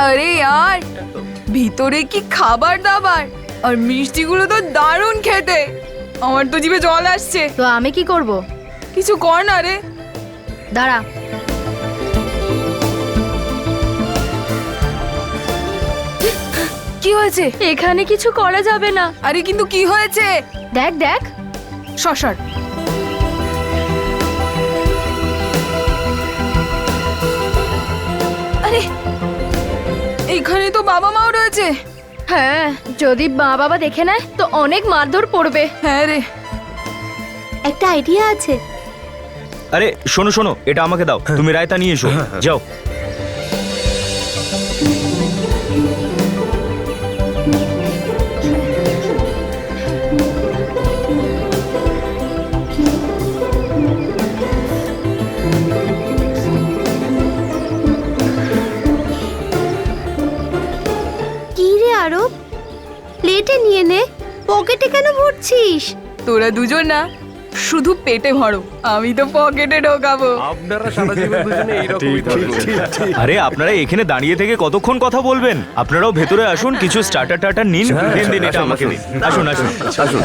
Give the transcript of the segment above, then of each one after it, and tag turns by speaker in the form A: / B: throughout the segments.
A: আরে यार ভিতরে কি খাবার দাবার আর মিষ্টিগুলো তো দারুণ খেতে। আমার তো জিভে জল আসছে।
B: তো আমি কি করব?
A: কিছু কর না রে।
B: দাঁড়া।
A: কি হয়েছে?
B: এখানে কিছু করা যাবে না।
A: আরে কিন্তু কি হয়েছে?
B: দেখ দেখ।
A: শশার আরে এইখানে তো বাবা মাও রয়েছে।
B: হ্যাঁ, যদি মা বাবা দেখে নেয় তো অনেক মারধর পড়বে।
A: হ্যাঁ রে,
C: একটা আইডিয়া আছে।
D: আরে শোনো শোনো, এটা আমাকে দাও। তুমি রায়তা নিয়ে এসো, যাও।
C: কি রে আরব, প্লেটে নিয়ে নে, পকেটে কেন ভরছিস?
A: তোরা দুজন না শুধু পেটে ভরো, আমি তো পকেটে ঢোকাবো।
E: আপনারা সারা জীবন দুজনে এইরকমই থাকবেন।
D: আরে আপনারা এখানে দাঁড়িয়ে থেকে কতক্ষণ কথা বলবেন? আপনারাও ভেতরে আসুন, কিছু স্টার্টার টার্টার নিন। দিন দিন, এটা আমাকে দিন। আসুন আসুন
E: আসুন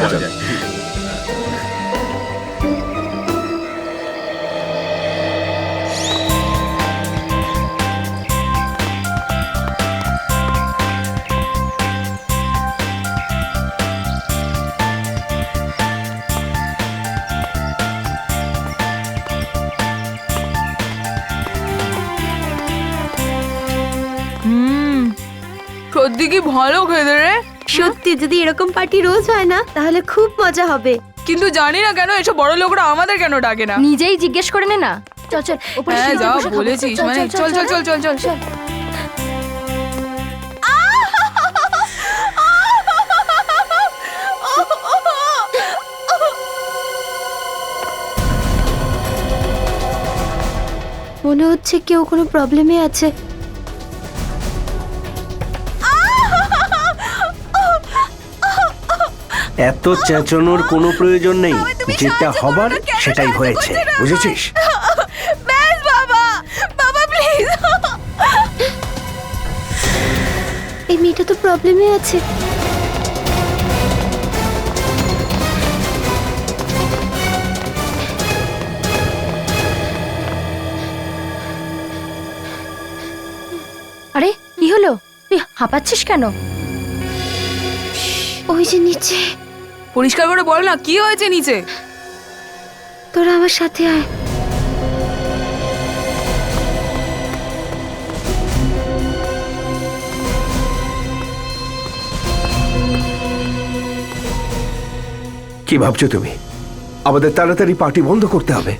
A: সত্যি কি ভালো খেতে রে।
C: সত্যি যদি এরকম পার্টি রোজ হয় না তাহলে খুব মজা হবে।
A: কিন্তু জানি না কেন এসব বড় লোকরা আমাদের কেন ডাকে না।
B: নিজেই জিজ্ঞেস করে নে না। চল চল উপরে
A: হ্যাঁ
B: সিঁড়িতে
A: যাও
B: বসে খাবো।
A: বলেছিস,
B: চল,
A: মানে
B: চল,
A: চল চল চল চল চল।
C: মনে হচ্ছে কেউ কোনো প্রবলেমে আছে।
F: এত চেঁচানোর কোনো প্রয়োজন নেই, যেটা হবার সেটাই হয়েছে, বুঝেছিস?
A: ব্যাস বাবা, বাবা প্লিজ।
C: এই মেয়েটা তো প্রবলেমে আছে।
B: আরে কি হলো? তুই হাঁপাচ্ছিস কেন?
C: ওই যে নিচে।
A: পরিষ্কার করে বল না কি হয়েছে নিচে।
C: তোরা আমার সাথে আয়।
F: কি ভাবছো তুমি? আমাদের তাড়াতাড়ি পার্টি বন্ধ করতে হবে,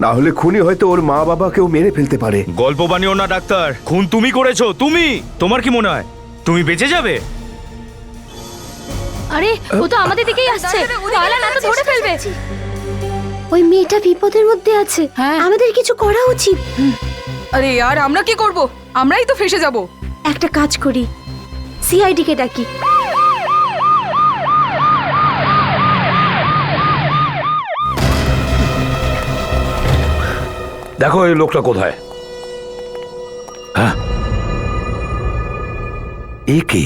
F: না হলে খুনি হয়তো ওর মা বাবাকেও মেরে ফেলতে পারে।
D: গল্প বানিও না ডাক্তার, খুন তুমি করেছো। তুমি, তোমার কি মনে হয় তুমি বেঁচে যাবে?
B: আরে ও তো আমাদের দিকেই আসছে। পালা না তো ধরে ফেলবে।
C: ওই মেয়েটা বিপদের মধ্যে আছে,
A: হ্যাঁ।
C: আমাদের কিছু করা উচিত।
A: আরে यार আমরা কি করব? আমরাই তো ফেসে যাব।
C: একটা কাজ করি, সিআইডি কে ডাকি।
E: দেখো এই লোকটা কোথায়। হ্যাঁ, এ কে?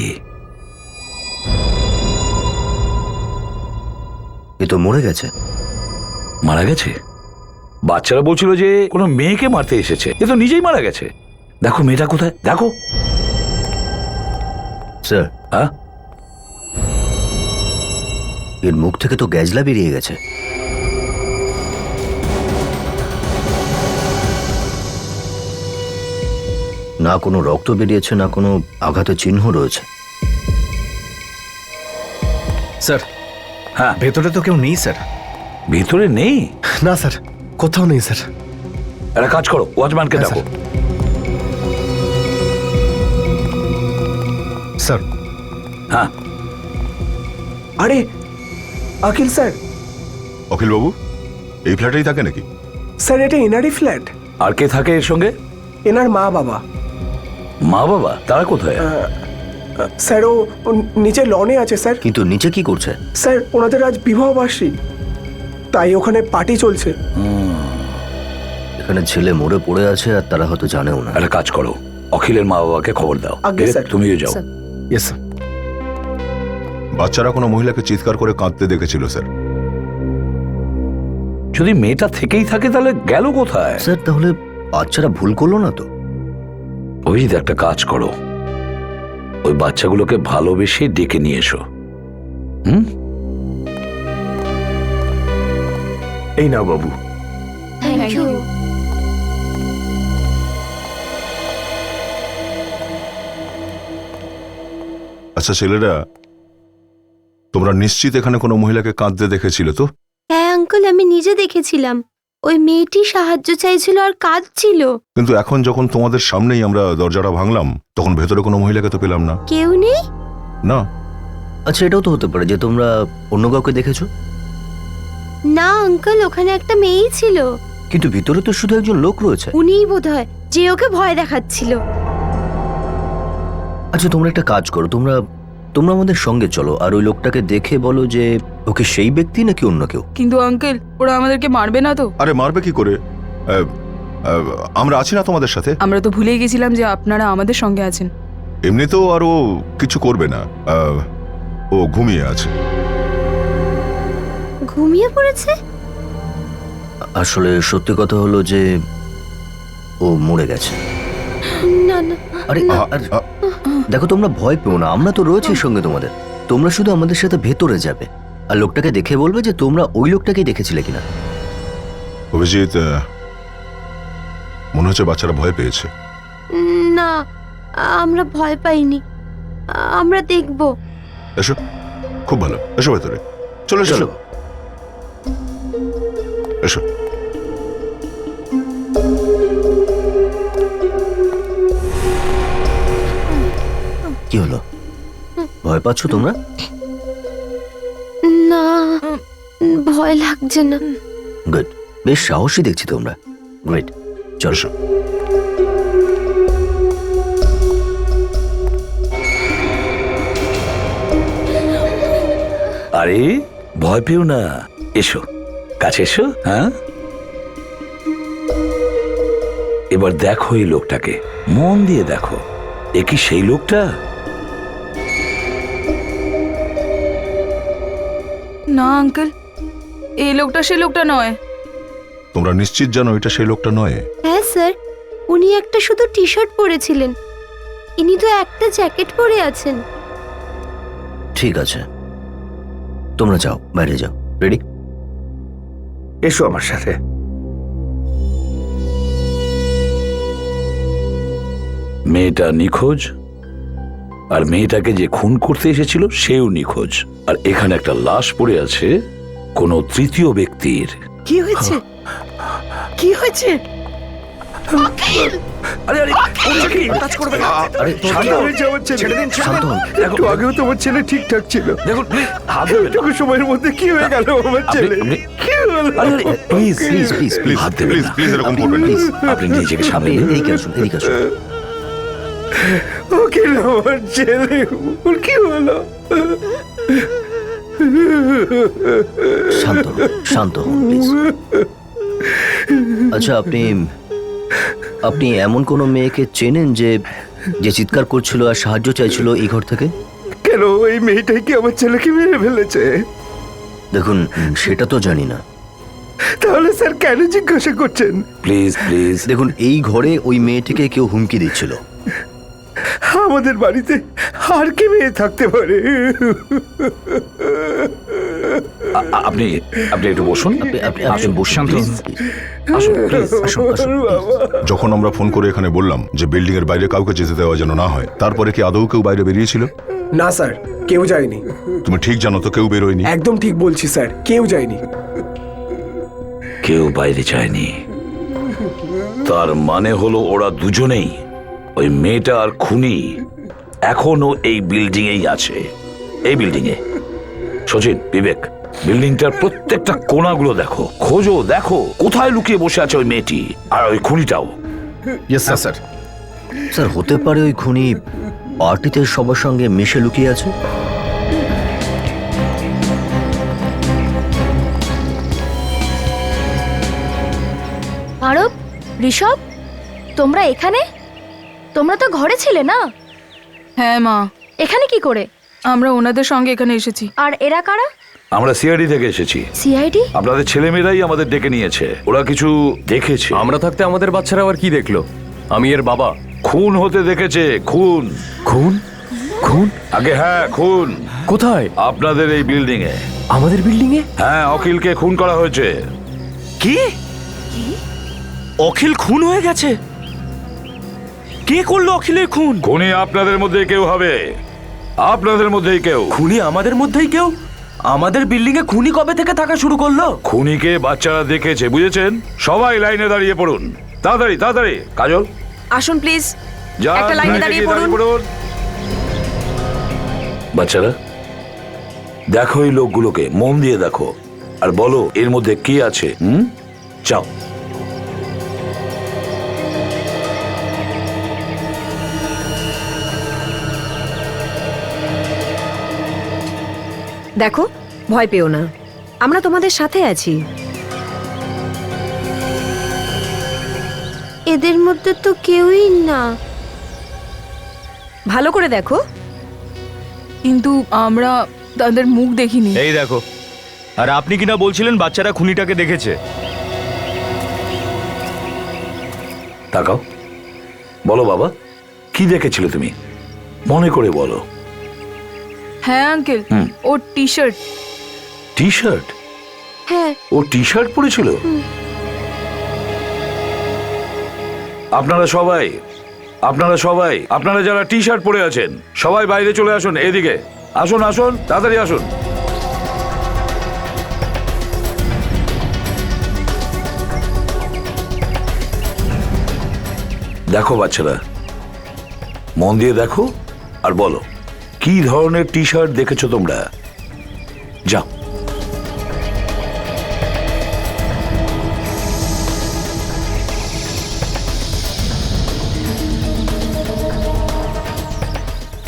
G: এ তো মরে গেছে।
E: মারা গেছে? বাচ্চারা বলছিল যে কোনো মেয়েকে মারতে এসেছে, এ তো নিজেই মারা গেছে। দেখো মেয়েটা কোথায়, দেখো।
G: স্যার,
E: হ্যাঁ,
G: এর মুখ থেকে তো গ্যাজলা বেরিয়ে গেছে। না কোনো রক্ত বেরিয়েছে, না কোনো আঘাতের চিহ্ন রয়েছে।
H: স্যার,
E: হ্যাঁ,
H: ভেতরে তো কেউ নেই স্যার।
E: ভিতরে নেই?
H: না স্যার, কোথাও নেই স্যার।
E: একটা কাজ করো, ওয়াচম্যানকে
H: হ্যাঁ,
E: ডাকো।
H: স্যার,
E: হ্যাঁ,
F: আরে আকিল স্যার।
I: অখিল বাবু এই ফ্ল্যাটেই থাকে নাকি?
F: স্যার এটা এনারই ফ্ল্যাট।
E: আর কে থাকে এর সঙ্গে?
F: এনার মা বাবা।
E: মা বাবা? তারা কোথায়?
F: স্যার ও নিচে লনে আছে স্যার।
G: কিন্তু নিচে কি করছে?
F: স্যার ওনাদের আজ বিবাহ বার্ষিক, তাই ওখানে পার্টি চলছে।
G: এখানে ছেলে মরে পড়ে আছে আর তারা হয়তো জানেও না।
E: একটা কাজ করো, অখিলের মা বাবাকে খবর দাও।
H: আজ্ঞে,
E: এ,
H: স্যার।
E: তুমিও যাও।
B: স্যার।
H: Yes sir.
I: বাচ্চারা কোনো মহিলাকে চিৎকার করে কাঁদতে দেখেছিল স্যার।
E: যদি মেয়েটা থেকেই থাকে তাহলে গেল কোথায়?
G: স্যার তাহলে বাচ্চারা ভুল করলো না তো?
E: অভিজিৎ, একটা কাজ করো, ওই বাচ্চাগুলোকে ভালোবেসে ডেকে নিয়ে এসো। হুম?
F: এই নাও বাবু।
B: Thank you.
I: আচ্ছা ছেলেরা, তোমরা নিশ্চিত এখানে কোনো মহিলাকে কাঁদতে দেখেছিল তো?
C: হ্যাঁ আঙ্কেল, আমি নিজে দেখেছিলাম। ওই মেয়েটি সাহায্য চাইছিল আর কাঁদছিল।
I: কিন্তু এখন যখন তোমাদের সামনেই আমরা দরজাটা ভাঙলাম, তখন ভেতরে কোনো মহিলাকে তো পেলাম না।
C: কেউ নেই।
I: না।
G: আচ্ছা এটাও তো হতে পারে যে তোমরা অন্য কাউকে দেখেছো।
C: না আঙ্কেল, ওখানে একটা মেয়েই ছিল।
G: কিন্তু ভিতরে তো শুধু একজন লোক রয়েছে।
C: উনিই বোধহয় যে ওকে ভয় দেখাচ্ছিল।
G: আচ্ছা তোমরা একটা কাজ করো, তোমরা তোমরা আমাদের সঙ্গে চলো আর ওই লোকটাকে দেখে বলো যে ওকে সেই ব্যক্তি নাকি অন্য কেউ।
A: কিন্তু আঙ্কেল, ওরা আমাদেরকে মারবে না তো?
I: আরে মারবে কি করে? আমরা আছি না তোমাদের সাথে?
A: আমরা তো ভুলেই গেছিলাম যে আপনারা আমাদের সঙ্গে আছেন।
I: এমনিতেও আর ও কিছু করবে না। ও ঘুমিয়ে আছে।
C: ঘুমিয়ে পড়েছে?
G: আসলে সত্যি কথা হলো যে ও মরে গেছে।
C: না না,
G: আরে দেখো তোমরা ভয় পেও না, আমরা তো রয়েছি সঙ্গে তোমাদের। তোমরা শুধু আমাদের সাথে ভেতরে যাবে আর লোকটাকে দেখে বলবে যে তোমরা ওই লোকটাকেই দেখেছিলে কিনা।
I: অভিজিৎ, মনে হচ্ছে বাচ্চারা ভয় পেয়েছে।
C: না, আমরা ভয় পাইনি। আমরা দেখব।
I: এসো, খুব ভালো, এসো ভেতরে, চলে এসো।
G: চলো।
I: এসো।
G: কি হলো, ভয় পাচ্ছ তোমরা?
C: না, ভয় লাগছে না।
G: গুড, বেশ সাহসী দেখছি তোমরা। গ্রেট, চলো।
I: এসো।
E: আরে ভয় পেও না, এসো কাছে এসো। হ্যাঁ, এবার দেখো এই লোকটাকে, মন দিয়ে দেখো। এ কি সেই লোকটা?
A: না আঙ্কেল, এই লোকটা সেই লোকটা নয়।
I: তোমরা নিশ্চিত জানো এটা সেই লোকটা নয়?
C: হ্যাঁ স্যার, উনি একটা শুধু টি শার্ট পরেছিলেন। ইনি তো একটা জ্যাকেট পরে আছেন।
G: ঠিক আছে, তোমরা যাও, বাইরে যাও। রেডি?
F: এসো আমার সাথে।
E: মেয়েটা নিখোঁজ, আর মেয়েটাকে যে খুন করতে এসেছিল সেও নিখোঁজ। আর এখানে একটা লাশ পড়ে আছে কোনো তৃতীয় ব্যক্তির।
A: কি হয়েছে? কি হয়েছে?
E: আরে আরে, টাচ করবে না।
G: আরে শান্ত হও,
E: ছেড়ে দিন,
G: শান্ত হও।
F: একটু আগেও তোমার ছেলে ঠিকঠাক ছিল।
E: দেখুন প্লিজ, হাত দেবেন না।
F: এটুকু সময়ের মধ্যে কি হয়ে গেল আমার ছেলে? কি হলো?
E: আরে আরে, প্লিজ
G: প্লিজ প্লিজ
I: প্লিজ
E: হাত দেবেন
I: প্লিজ
E: না।
I: প্লিজ এরকম করবেন না।
G: প্লিজ
E: আপনি নিজেকে সামনে নিন।
G: এদিকে আসুন, এদিকে আসুন।
F: ও কি হলো আমার ছেলে? ওর কি হলো?
G: শান্ত হন, শান্ত হন প্লিজ। আচ্ছা আপনি আপনি এমন কোনো মেয়েকে চেনেন যে যে চিৎকার করছিল আর সাহায্য চাইছিল এই ঘর থেকে?
F: কেন এই মেয়েটাই কি আমার ছেলেকে মেরে ফেলেছে?
G: দেখুন সেটা তো জানি না।
F: তাহলে স্যার কেন জিজ্ঞাসা করছেন?
E: প্লিজ প্লিজ,
G: দেখুন এই ঘরে ওই মেয়েটিকে কেউ হুমকি দিচ্ছিল।
F: আমাদের বাড়িতে আর কি মেয়ে থাকতে পারে?
E: আপনি আপনি একটু বসুন।
G: আপনি আসুন, বসুন
H: শান্ত হন।
G: please, please। আসুন প্লিজ, আসুন আসুন।
I: যখন আমরা ফোন করে এখানে বললাম যে বিল্ডিং এর বাইরে কাউকে যেতে দেওয়া যেন না হয়, তারপরে কি আদৌ কেউ বাইরে বেরিয়েছিল?
H: না স্যার, কেউ যায়নি।
I: তুমি ঠিক জানো তো কেউ বেরোয়নি?
H: একদম ঠিক বলছি স্যার, কেউ যায়নি।
E: কেউ বাইরে যায়নি, তার মানে হলো ওরা দুজনেই, ওই মেয়েটা আর খুনি, এখনো এই বিল্ডিং এই আছে। এই বিল্ডিং এ সচিন, বিবেক, বিল্ডিংটার প্রত্যেকটা কোণাগুলো দেখো, খোঁজো, দেখো কোথায় লুকিয়ে বসে আছে ওই মেয়েটি আর ওই খুনিটাও।
H: Yes sir. স্যার
G: স্যার হতে পারে ওই খুনি পার্টিতে সবার সঙ্গে মিশে লুকিয়ে আছে।
B: আরব, ঋষভ, তোমরা এখানে? তোমরা তো ঘরে ছিলে না?
A: হ্যাঁ মা,
B: এখানে কি করে?
A: আমরা ওনাদের সঙ্গে এখানে এসেছি।
B: আর এরা কারা?
E: আমরা সিআইডি থেকে এসেছি।
B: সিআইডি?
E: আপনাদের ছেলেমেয়েরাই আমাদের ডেকে নিয়েছে, ওরা কিছু দেখেছে।
J: আমরা থাকতে আমাদের বাচ্চারা আবার কি দেখলো? আমি এর বাবা।
E: খুন হতে দেখেছে, খুন।
J: খুন? খুন?
E: আগে হ্যাঁ, খুন।
J: কোথায়?
E: আপনাদের এই বিল্ডিং এ।
J: আমাদের বিল্ডিং এ?
E: হ্যাঁ, অখিলকে খুন করা হয়েছে।
D: কি? অখিল খুন হয়ে গেছে? কে করলো অখিলের খুন?
E: খুনি আপনাদের মধ্যে কেউ হবে, আপনাদের মধ্যেই কেউ।
J: খুনি আমাদের মধ্যেই কেউ? আমাদের বিল্ডিং এ খুনি কবে থেকে থাকা শুরু করলো?
E: খুনিকে বাচ্চারা দেখেছে, বুঝেছেন? সবাই লাইনে দাঁড়িয়ে পড়ুন, তাড়াতাড়ি তাড়াতাড়ি। কাজল,
A: আসুন প্লিজ,
E: যান,
A: একটা লাইনে দাঁড়িয়ে পড়ুন।
E: বাচ্চারা দেখো এই লোকগুলোকে, মন দিয়ে দেখো আর বলো এর মধ্যে কি আছে। চাও।
C: দেখো, ভয় পেও না, আমরা তোমাদের সাথে আছি। এদের মধ্যে তো কেউই না, ভালো করে দেখো।
A: কিন্তু আমরা তাদের মুখ দেখিনি।
D: এই দেখো, আর আপনি কিনা বলছিলেন বাচ্চারা খুনিটাকে দেখেছে।
E: তাকাও, বলো বাবা, কি দেখেছিলে তুমি? মনে করে বলো।
A: হ্যাঁ আঙ্কেল, ওর টি শার্ট।
E: T shirt?
C: হ্যাঁ,
E: ও টি শার্ট পরেছিল? আপনারা সবাই আপনারা যারা টি শার্ট পরে আছেন, সবাই বাইরে চলে আসুন। এদিকে আসুন, আসুন, তাড়াতাড়ি আসুন। দেখো বাচ্চারা, মন দিয়ে দেখো আর বলো কি ধরনের টি শার্ট দেখেছো তোমরা। যাও।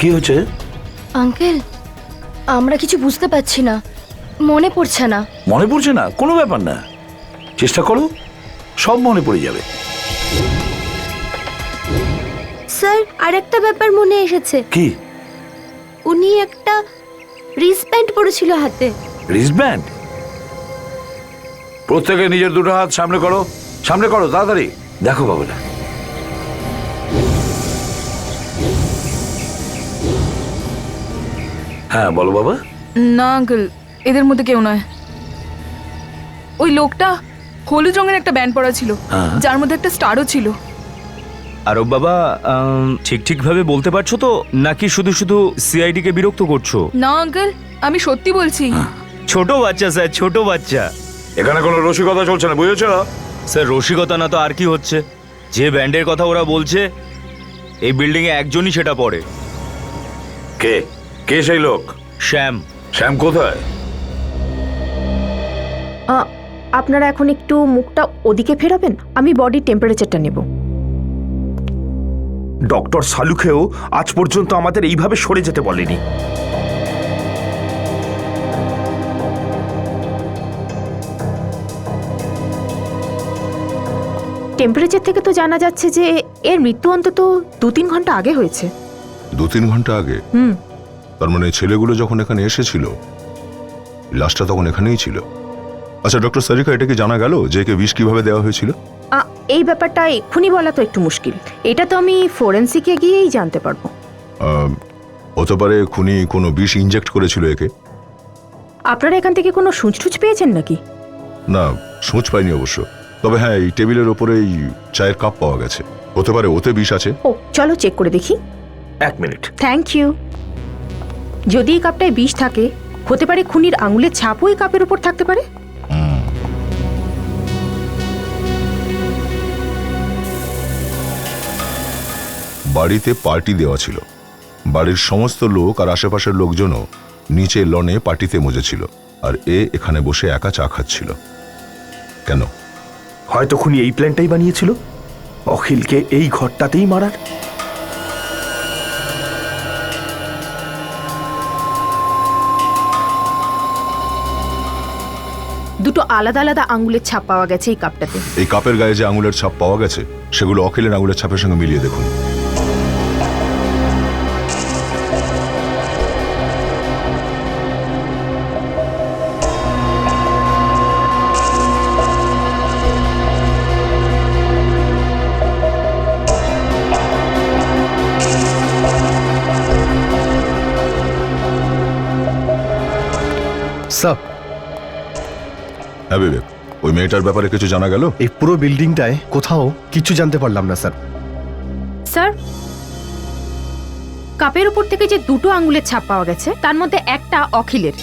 E: কি হচ্ছে?
B: আঙ্কেল, আমরা কিছু বুঝতে পারছি না, মনে পড়ছে না।
E: মনে পড়ছে না? কোনো ব্যাপার না, চেষ্টা করো, সব মনে পড়ে যাবে।
C: স্যার, আর একটা ব্যাপার মনে এসেছে।
E: কি?
C: উনি একটা রিস্টব্যান্ড পরেছিল হাতে।
E: রিস্টব্যান্ড? প্রত্যেকে নিজের দুটো হাত সামনে করো, সামনে করো, তাড়াতাড়ি। দেখো বাবুরা, হ্যাঁ বলো বাবা।
A: না আঙ্কেল, এদের মধ্যে কেউ নয়। ওই লোকটা হলুদ রঙের একটা ব্যান্ড পরা ছিল,
E: হ্যাঁ।
A: যার মধ্যে একটা স্টারও ছিল।
D: আরব বাবা, ঠিক ভাবে বলতে পারছো তো, নাকি শুধু শুধু সিআইডি কে বিরক্ত করছো?
A: না আঙ্কেল, আমি সত্যি বলছি।
D: ছোট বাচ্চা স্যার, ছোট বাচ্চা।
E: এখানে কোনো রসিকতা চলছে না, বুঝেছ?
D: স্যার রসিকতা না তো আর কি হচ্ছে? যে ব্যান্ডের কথা ওরা বলছে, এই বিল্ডিং এ একজনই সেটা পড়ে।
E: কে? কে সেই লোক?
D: শ্যাম।
E: শ্যাম কোথায়?
C: আপনারা এখন একটু মুখটা ওদিকে ফেরাবেন, আমি বডির টেম্পারেচারটা নেব।
F: ডক্টর সালুকেও আজ পর্যন্ত আমাদের এইভাবে সরে যেতে বলেনি।
C: টেম্পারেচার থেকে তো জানা যাচ্ছে যে এর মৃত্যু অন্তত 2-3 ঘন্টা আগে হয়েছে।
I: 2-3 ঘন্টা আগে? তার মানে ছেলেগুলো যখন এখানে এসেছিল, লাশটা তখন এখানেই ছিল। আচ্ছা ডক্টর সারিকা, এটা কি জানা গেল যে একে বিষ কিভাবে দেওয়া হয়েছিল?
C: এই ব্যাপারটা এক্ষুনি বলা তো একটু মুশকিল, এটা তো আমি ফোরেন্সিকে গিয়েই জানতে পারবো।
I: হতে পারে খুনি কোনো বিষ ইনজেক্ট করেছিল একে।
C: আপনারা এখান থেকে কোনো সূঁচ পেয়েছেন নাকি?
I: না, সোচ পাইনি অবশ্য। তবে হ্যাঁ, এই টেবিলের ওপরে এই চায়ের কাপ পাওয়া গেছে, হতে পারে ওতে বিষ আছে।
C: ও চলো চেক করে দেখি।
F: 1 মিনিট।
C: Thank you. যদি এই কাপটায় বিষ থাকে, হতে পারে খুনির আঙুলের ছাপও এই কাপের উপর থাকতে পারে।
I: বাড়িতে পার্টি দেওয়া ছিল, বাড়ির সমস্ত লোক আর আশেপাশের লোকজনও নিচে লনে পার্টিতে মজেছিল, আর এখানে বসে একা চা খাচ্ছিল। কেন?
F: হয়তো খুনি এই প্ল্যানটাই বানিয়েছিল, অখিলকে এই ঘরটাতেই মারার।
C: দুটো আলাদা আলাদা আঙুলের ছাপ পাওয়া গেছে এই কাপটাতে।
I: এই কাপের গায়ে যে আঙুলের ছাপ পাওয়া গেছে, সেগুলো অখিলের আঙুলের ছাপের সঙ্গে মিলিয়ে দেখুন। হ্যাঁ বিবেক, ওই মেয়েটার ব্যাপারে কিছু জানা গেল?
H: এই পুরো বিল্ডিংটায় কোথাও কিছু জানতে পারলাম না স্যার।
C: স্যার, কাপের উপর থেকে যে দুটো আঙুলের ছাপ পাওয়া গেছে তার মধ্যে একটা অখিলের,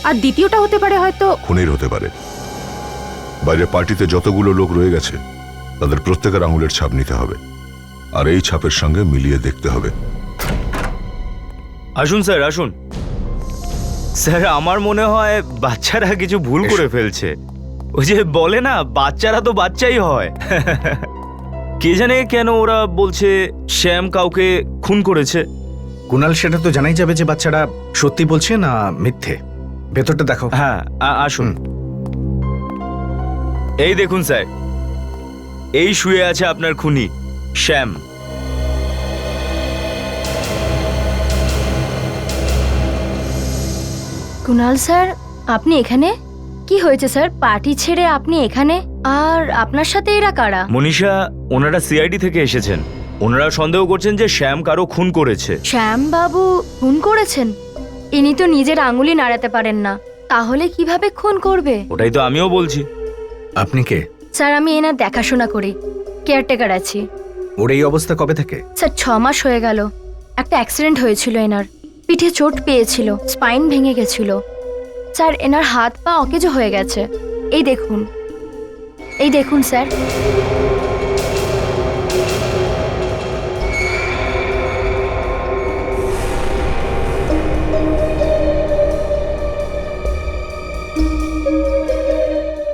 C: আর দ্বিতীয়টা হতে পারে হয়তো
I: খুনির হতে পারে। বাইরে পার্টিতে যতগুলো লোক রয়ে গেছে তাদের প্রত্যেকের আঙুলের ছাপ নিতে হবে, আর এই ছাপের সঙ্গে মিলিয়ে দেখতে হবে।
D: আসুন স্যার, আসুন। স্যার, আমার মনে হয় বাচ্চারা কিছু ভুল করে ফেলছে। ওই যে বলে না, বাচ্চারা তো বাচ্চাই হয়। কে জানে কেন ওরা বলছে শ্যাম কাউকে খুন করেছে।
H: কুনাল, সেটা তো জানাই যাবে যে বাচ্চারা সত্যি বলছে না মিথ্যে। ভেতরটা দেখো।
D: হ্যাঁ, আসুন। এই দেখুন স্যার, এই শুয়ে আছে আপনার খুনি শ্যাম।
B: কুনাল স্যার, আপনি এখানে? কি হয়েছে স্যার, পার্টি ছেড়ে আপনি এখানে? আর আপনার সাথে এরা কারা?
D: মনীষা, ওনারা সিআইডি থেকে এসেছেন। ওনারা সন্দেহ করছেন যে শ্যাম কারো খুন করেছে।
B: শ্যাম বাবু খুন করেছেন? ইনি তো নিজের আঙুলি নাড়াতে পারেন না, তাহলে কিভাবে খুন করবে?
D: ওটাই তো আমিও বলছি।
H: আপনি কে?
B: স্যার, আমি এনার দেখাশোনা করি, কেয়ারটেকার আছি।
H: ওর এই অবস্থা কবে থেকে?
B: স্যার, 6 মাস হয়ে গেল। একটা অ্যাক্সিডেন্ট হয়েছিল এনার, পিঠে চোট পেয়েছিল, স্পাইন ভেঙে গেছিল। স্যার, এনার হাত পা অকেজো হয়ে গেছে। এই দেখুন, এই দেখুন স্যার।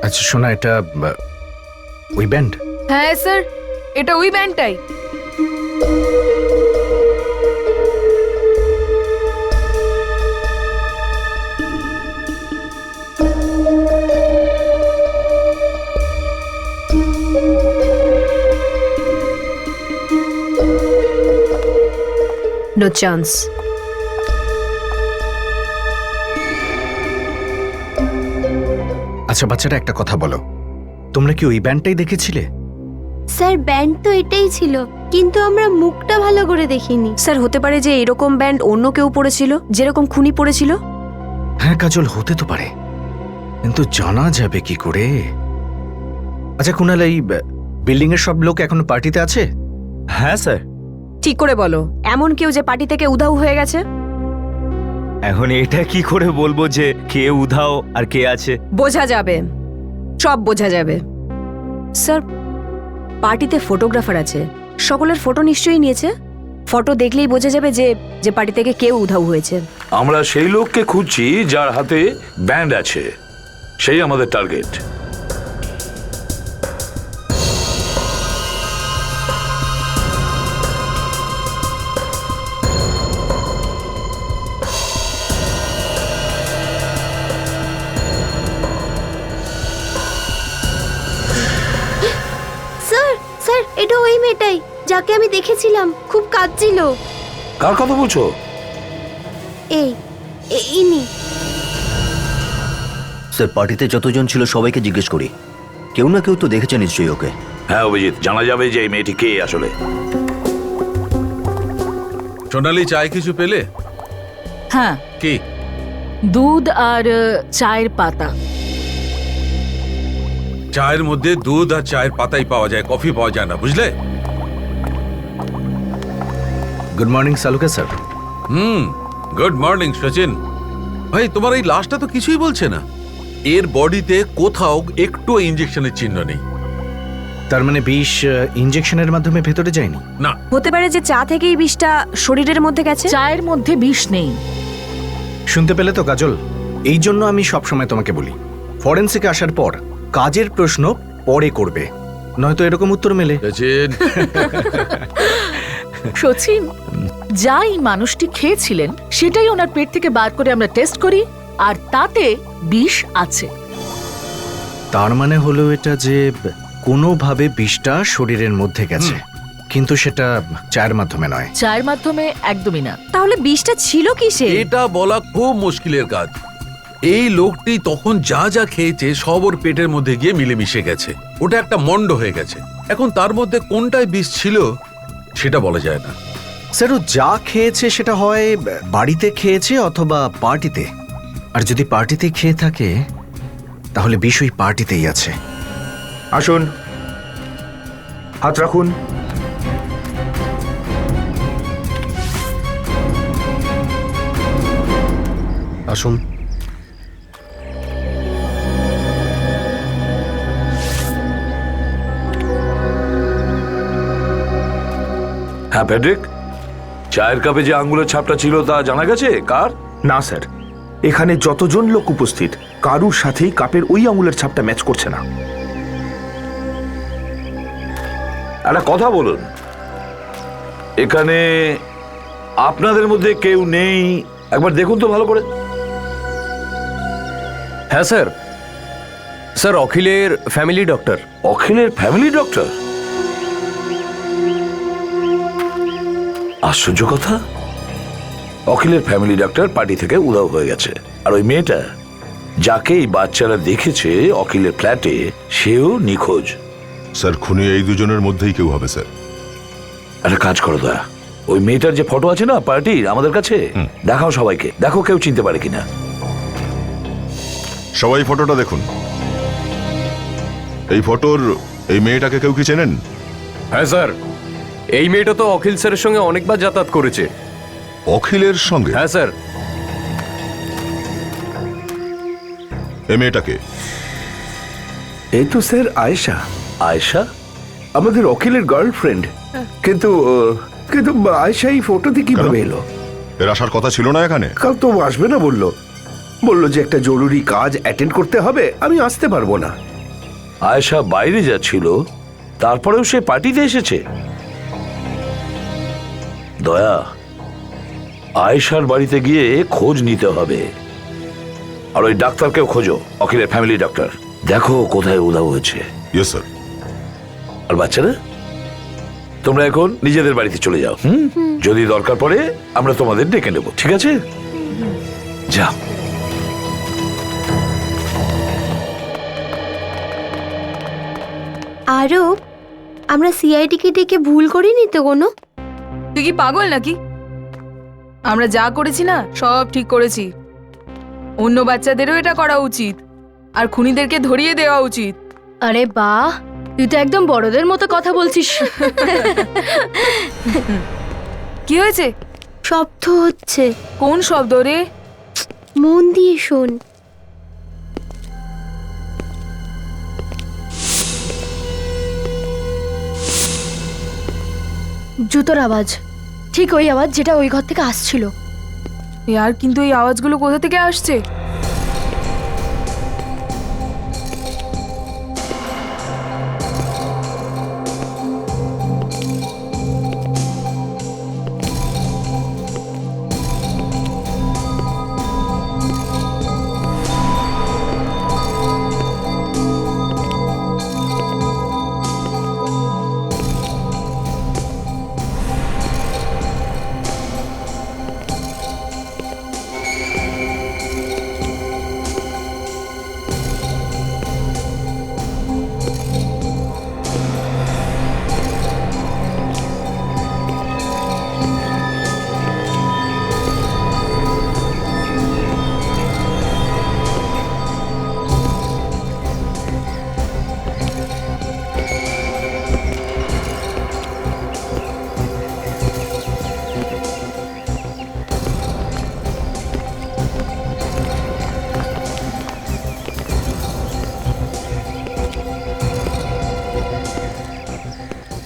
H: আচ্ছা শোনা, এটা ওই ব্যান্ড?
A: হ্যাঁ স্যার, এটা ওই ব্যান্ডটাই।
C: No chance.
H: আচ্ছা বাচ্চারা, একটা কথা বলো, তোমরা কি ওই ব্যান্ডটাই দেখেছিলে?
B: স্যার, ব্যান্ড তো এটাই ছিল, কিন্তু আমরা মুখটা ভালো করে দেখিনি।
K: স্যার, হতে পারে যে এরকম ব্যান্ড অন্য কেউ পড়েছিল, যেরকম খুনি পড়েছিল।
H: হ্যাঁ কাজল, হতে তো পারে, কিন্তু জানা যাবে কি করে? আচ্ছা কুনাল, এই বিল্ডিং এর সব লোক এখনো পার্টিতে আছে?
D: হ্যাঁ স্যার।
K: ঠিক করে বলো, এমন কেউ যে পার্টি থেকে উধাও হয়ে গেছে?
D: এখন এটা কি করে বলবো যে কে উধাও আর কে আছে?
K: বোঝা যাবে, সব বোঝা যাবে। স্যার, পার্টিতে ফটোগ্রাফার আছে, সকলের ফটো নিশ্চয়ই নিয়েছে। ফটো দেখলেই বোঝা যাবে যে যে পার্টি থেকে কেউ উধাও হয়েছে।
E: আমরা সেই লোককে খুঁজছি যার হাতে ব্যান্ড আছে, সেই আমাদের টার্গেট।
B: স্যার, স্যার, এটা ওই মেয়েটাই যাকে আমি দেখেছিলাম, খুব কাঁদছিল।
E: কার কথা বলছো?
B: ইনি।
G: স্যার, পার্টিতে যতজন ছিল সবাইকে জিজ্ঞেস করি, কেউ না কেউ তো দেখেছে নিশ্চয়ই ওকে।
E: হ্যাঁ অভিজিৎ, জানা যাবে যে এই মেয়েটি কে আসলে।
L: সোনালি, চায় কিছু পেলে?
K: হ্যাঁ,
L: কি?
K: দুধ আর চায়ের পাতা।
L: চায়ের মধ্যে দুধ আর চায়ের পাতাই পাওয়া যায়, কফি পাওয়া যায় না, বুঝলে?
H: গুড মর্নিং সালুকে স্যার।
L: গুড মর্নিং সচিন ভাই। তোমার এই লাশটা তো কিছুই বলছে না, এর বডিতে কোথাও একটু ইনজেকশনের চিহ্ন নেই।
H: তার মানে বিষ ইনজেকশনের মাধ্যমে ভেতরে যায়নি?
L: না,
K: হতে পারে যে চা থেকেই বিষটা শরীরের মধ্যে গেছে। চায়ের মধ্যে বিষ নেই।
H: শুনতে পেলে তো কাজল, এই জন্য আমি সবসময় তোমাকে বলি, ফরেন্সিকে আসার পর কাজের প্রশ্ন পরে করবে, নয়তো এরকম উত্তর মেলে।
L: সচিন,
K: সচিন, যাই মানুষটি খেয়েছিলেন সেটাই ওনার পেট থেকে বার করে আমরা টেস্ট করি, আর তাতে বিষ আছে।
H: তার মানে হলো এটা যে কোনোভাবে বিষটা শরীরের মধ্যে গেছে, কিন্তু সেটা চায়ের মাধ্যমে নয়।
K: চায়ের মাধ্যমে একদমই না। তাহলে বিষটা ছিল কিসে?
L: এটা বলা খুব মুশকিলের কাজ। এই লোকটি তখন যা যা খেয়েছে সব ওর পেটের মধ্যে গিয়ে মিলেমিশে গেছে, ওটা একটা মন্ড হয়ে গেছে। এখন তার মধ্যে কোনটায় বিষ ছিল সেটা বলা যায় না।
H: স্যার, ও যা খেয়েছে সেটা হয় বাড়িতে খেয়েছে অথবা পার্টিতে, আর যদি পার্টিতে খেয়ে থাকে তাহলে বিষ ওই পার্টিতেই আছে।
F: আসুন, হাত রাখুন।
H: আসুন।
E: হ্যাঁ প্যাড্রিক, চায়ের কাপে যে আঙ্গুলের ছাপটা ছিল তা জানা গেছে কার?
F: না স্যার, এখানে যতজন লোক উপস্থিত কারুর সাথেই কাপের ওই আঙুলের ছাপটা ম্যাচ করছে না।
E: একটা কথা বলুন, এখানে আপনাদের মধ্যে কেউ নেই? একবার দেখুন তো ভালো করে।
J: হ্যাঁ স্যার, স্যার অখিলের ফ্যামিলি ডক্টর।
E: অখিলের ফ্যামিলি ডক্টর? আশ্চর্য কথা, অখিলের ফ্যামিলি ডক্টর পার্টি থেকে উধাও হয়ে গেছে। আর ওই মেয়েটা যাকে এই বাচ্চারা দেখেছে অখিলের ফ্ল্যাটে, সেও নিখোঁজ।
I: স্যার, খুনি এই দুজনের মধ্যেই কেউ হবে স্যার।
E: একটা কাজ করো দয়া, ওই মেয়েটার যে ফটো আছে না পার্টির আমাদের কাছে, দেখাও সবাইকে, দেখো কেউ চিনতে পারে কিনা।
I: সবাই ফটোটা দেখুন। এই ফটোর এই মেয়েটাকে কেউ কি চেনেন?
J: হ্যাঁ স্যার, এই মেয়েটা তো অখিল স্যারের সঙ্গে অনেকবার যাতায়াত করেছে।
I: অখিলের সঙ্গে?
J: হ্যাঁ স্যার।
I: এই মেয়েটাকে?
F: এই তো স্যার আয়েশা।
E: আয়েশা?
F: আমাদের অখিলের গার্লফ্রেন্ড। কিন্তু কিন্তু আয়েশা এই ফটোতে কিভাবে এলো?
I: এর আসার কথা ছিল না এখানে।
F: কাল তো আসবে না বললো। বললো যে একটা জরুরি কাজ অ্যাটেন্ড করতে হবে, আমি আসতে পারবো না।
E: আয়েশা বাইরে যাচ্ছিল, তারপরেও সে পার্টিতে এসেছে? দয়া, আয়েশার বাড়িতে গিয়ে খোঁজ নিতে হবে। আর ওই ডাক্তারকেও খোঁজো, অখিলের ফ্যামিলি ডক্টর। দেখো কোথায় উধাও হয়েছে।
I: Yes sir.
E: আর বাচ্চারা, তোমরা এখন নিজেদের বাড়িতে চলে যাও। যদি দরকার পড়ে আমরা তোমাদের ডেকে নেব, ঠিক আছে? যাও।
B: আরও আমরা সিআইডিকে ডেকে ভুল করিনি তো কোনো?
A: তুই কি পাগল নাকি? আমরা যা করেছি না সব ঠিক করেছি। অন্য বাচ্চাদেরও এটা করা উচিত, আর খুনিদেরকে ধরিয়ে দেওয়া উচিত।
B: আরে বাহ, তুই তো একদম বড়দের মতো কথা বলছিস।
A: কি হয়েছে?
B: শব্দ হচ্ছে।
A: কোন শব্দ রে?
B: মন দিয়ে শোন। জুতোর আওয়াজ, ঠিক ওই আওয়াজ যেটা ওই ঘর থেকে আসছিল।
A: আর কিন্তু এই আওয়াজগুলো কোথা থেকে আসছে?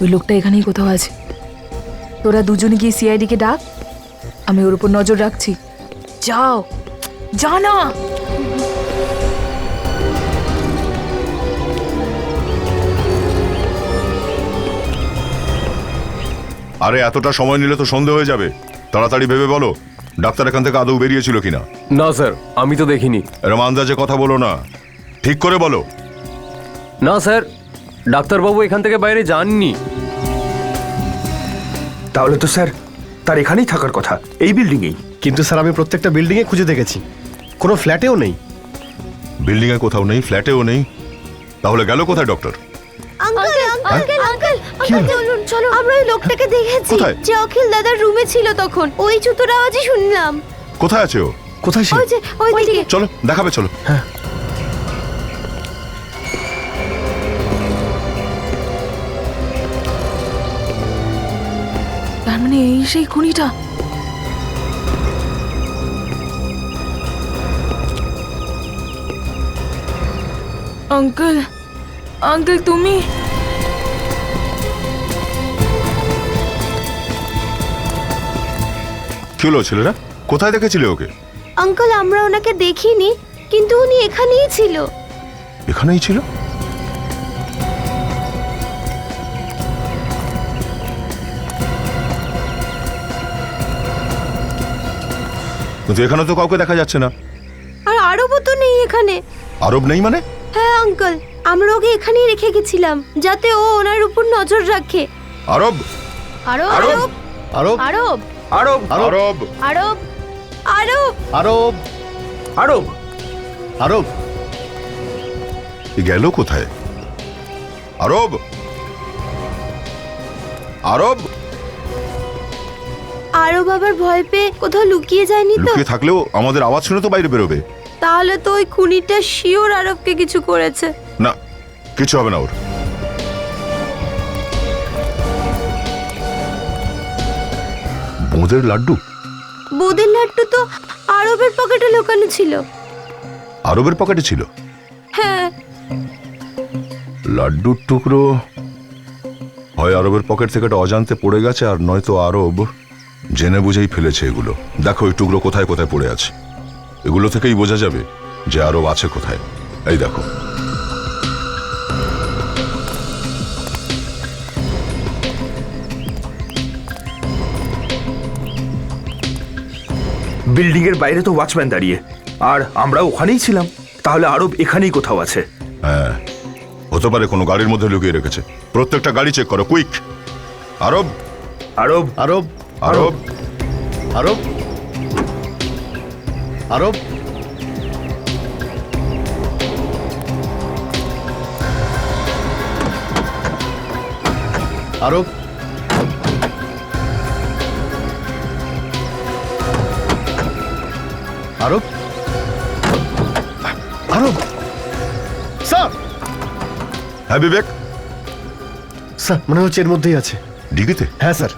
A: ওই লোকটা এখানেই কোথাও আছে। তোরা দুজনে গিয়ে সিআইডিকে ডাক, আমি ওর উপর নজর রাখছি। যাও, যা না।
I: আরে এতটা সময় নিলে তো সন্ধে হয়ে যাবে। তাড়াতাড়ি ভেবে বলো, ডাক্তার এখান থেকে আদৌ বেরিয়েছিল কিনা?
J: না স্যার, আমি তো দেখিনি।
I: এরম আন্দাজে কথা বলো না, ঠিক করে বলো।
J: না স্যার, ডাক্তারবাবু এখান থেকে বাইরে যাননি।
F: তাহলে তো স্যার তার এখানেই থাকার কথা, এই বিল্ডিংয়েই।
H: কিন্তু স্যার আমি প্রত্যেকটা বিল্ডিংয়ে খুঁজে দেখেছি, কোনো ফ্ল্যাটেও নেই।
I: বিল্ডিংয়ে কোথাও নেই, ফ্ল্যাটেও নেই, তাহলে গেল কোথায় ডক্টর?
B: আঙ্কেল আঙ্কেল আঙ্কেল চলুন চলো, আমরা ওই লোকটাকে দেখেছি
I: কোথায়?
B: যে অখিল দাদার রুমে ছিল তখন। ওই জুতোর আওয়াজই শুনলাম।
I: কোথায় আছে ও?
H: কোথায় সে?
B: ওই যে ওইদিকে।
I: চলো দেখাবে, চলো।
H: হ্যাঁ।
A: তার মানে এই সেই খুনিটা। আঙ্কেল, আঙ্কেল তুমি?
I: কি হলো ছেলেরা? কোথায় দেখেছিলে ওকে?
B: আঙ্কেল আমরা ওনাকে দেখিনি, কিন্তু উনি এখানেই ছিল।
I: এখানেই ছিল? কিন্তু এখানে তো কাউকে দেখা যাচ্ছে না।
B: আর আরবও তো নেই এখানে।
I: আরব নেই মানে?
B: হ্যাঁ আঙ্কেল, আমরা ওকে এখানেই রেখে গেছিলাম যাতে ও ওনার উপর নজর রাখে।
I: আরব?
B: আরব
I: আরব?
G: আরব?
B: আরব
F: আরব
I: আরব?
B: আরব আরব
G: আরব?
F: আরব
G: আরব?
I: এ গেল কোথায়? আরব? আরব?
B: আরব আবার ভয় পেয়ে কোথাও লুকিয়ে যায়নি তো?
I: লুকিয়ে থাকলেও আমাদের আওয়াজ শুনে তো বাইরে বেরোবে।
B: তাহলে তো ওই খুনিটা শিওর আরবকে কিছু করেছে।
I: না, কিছু হবে না ওর। বোঁদের লাড্ডু?
B: বোঁদের লাড্ডু তো আরবের পকেটে লুকানো ছিল।
I: আরবের পকেটে ছিল?
B: হ্যাঁ।
I: লাড্ডুর টুকরো হয় আরবের পকেট থেকে এটা অজান্তে পড়ে গেছে, আর নয়তো আরব জেনে বুঝেই ফেলেছে এগুলো। দেখো এই টুকরো কোথায় কোথায় পড়ে আছে, এগুলো থেকেই বোঝা যাবে যে আরব আছে কোথায়। এই দেখো।
F: বিল্ডিং এর বাইরে তো ওয়াচম্যান দাঁড়িয়ে, আর আমরা ওখানেই ছিলাম। তাহলে আরব এখানেই কোথাও আছে।
I: হ্যাঁ, হতে পারে কোনো গাড়ির মধ্যে লুকিয়ে রেখেছে। প্রত্যেকটা গাড়ি চেক করো, কুইক। আরব?
F: আরব
G: আরব?
I: আরব?
G: আরব? আরব? আরব? আরব? আরব? স্যার!
I: হ্যাঁ বিবেক?
G: স্যার মনে হচ্ছে এর মধ্যেই আছে।
I: ডিগিতে?
G: হ্যাঁ স্যার।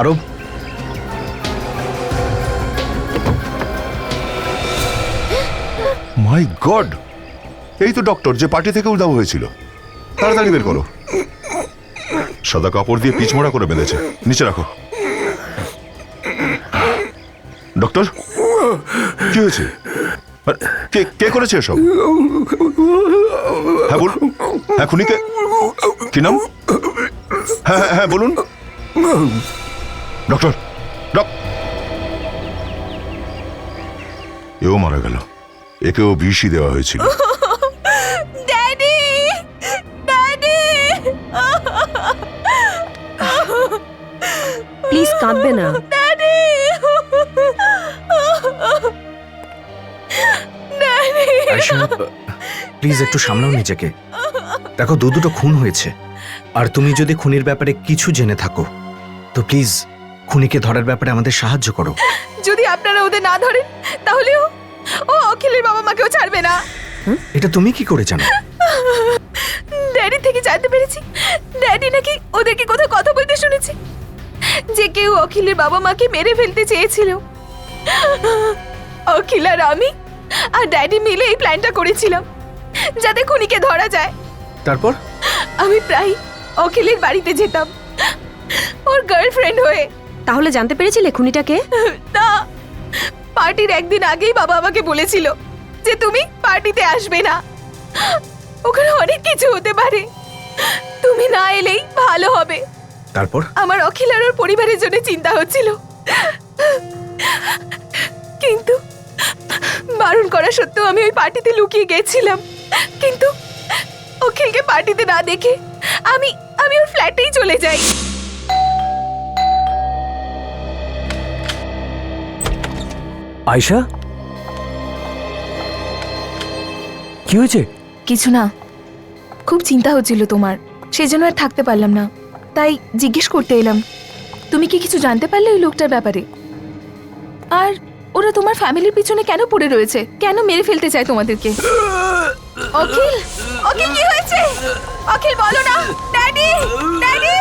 G: আরব?
I: মাই গড, এই তো ডক্টর যে পার্টি থেকে উধাও হয়েছিল। তাড়াতাড়ি বের করো। সাদা কাপড় দিয়ে পিচমোড়া করে বেঁধেছে, নিচে রাখো। ডক্টর, কি হয়েছে? আর কে কে করেছে এসব? হ্যাঁ বলুন। হ্যাঁ খুনিকে কি নাম? হ্যাঁ হ্যাঁ হ্যাঁ বলুন। ডক্টর, এও মারা গেল। একেও বিষই দেওয়া হয়েছিল।
A: Daddy, daddy!
K: প্লিজ কাঁদবে না।
A: ড্যাডি! ড্যাডি!
H: আয়শা, প্লিজ একটু সামলাও নিজেকে। দেখো দুটো খুন হয়েছে, আর তুমি যদি খুনির ব্যাপারে কিছু জেনে থাকো তো প্লিজ খুনিকে ধরার ব্যাপারে আমাদের সাহায্য করো।
A: যদি আপনারা ওদের না ধরেন তাহলে ও অখিলের বাবা মাকেও ছাড়বে না।
H: এটা তুমি কি করে জানো?
A: ড্যাডি থেকে জানতে পেরেছি ড্যাডি নাকি ওদেরকে কোথাও কথা বলতে শুনেছি যে কেউ অখিলের বাবা মাকে মেরে ফেলতে চেয়েছিল। অখিল আর আমি আর ড্যাডি মিলে এই প্ল্যানটা করেছিলাম যাতে খুনিকে ধরা যায়।
H: তারপর
A: আমি প্রায় অখিলের বাড়িতে যেতাম ওর গার্লফ্রেন্ড হয়ে।
K: তাহলে জানতে পেরেছিলে খুনিটাকে?
A: না, পার্টির একদিন আগেই বাবা আমাকে বলেছিল যে তুমি পার্টিতে আসবে না, ওখানে অনেক কিছু হতে পারে, তুমি না এলেই ভালো হবে।
H: তারপর
A: আমার অখিল আর ওর পরিবারের জন্য চিন্তা হচ্ছিল, কিন্তু বারণ করা সত্ত্বেও আমি ওই পার্টিতে লুকিয়ে গেছিলাম। কিন্তু অখিলকে পার্টিতে না দেখে আমি ওর ফ্ল্যাটেই চলে যাই।
J: আয়শা, কি হয়েছে?
A: কিছু না, খুব চিন্তা হচ্ছিল তোমার, সেজন্য আর থাকতে পারলাম না, তাই জিজ্ঞেস করতে এলাম। তুমি কি কিছু জানতে পারলে ওই লোকটার ব্যাপারে? আর ওরা তোমার ফ্যামিলির পিছনে কেন পড়ে রয়েছে? কেন মেরে ফেলতে চায় তোমাদেরকে? অখিল, অখিল কি হয়েছে? অখিল বলো না। Daddy, daddy.